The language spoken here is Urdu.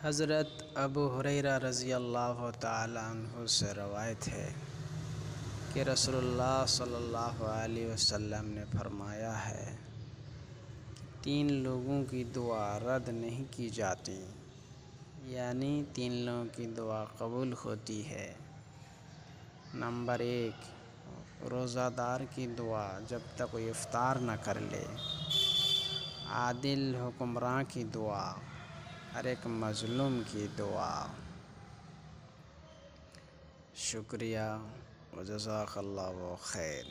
حضرت ابو ہریرہ رضی اللہ تعالیٰ عنہ سے روایت ہے کہ رسول اللہ صلی اللہ علیہ وسلم نے فرمایا ہے کہ 3 لوگوں کی دعا رد نہیں کی جاتی، یعنی 3 لوگوں کی دعا قبول ہوتی ہے۔ نمبر 1، روزہ دار کی دعا جب تک وہ افطار نہ کر لے۔ عادل حکمراں کی دعا، ہر ایک مظلوم کی دعا۔ شکریہ، وجزاک اللہ خیر۔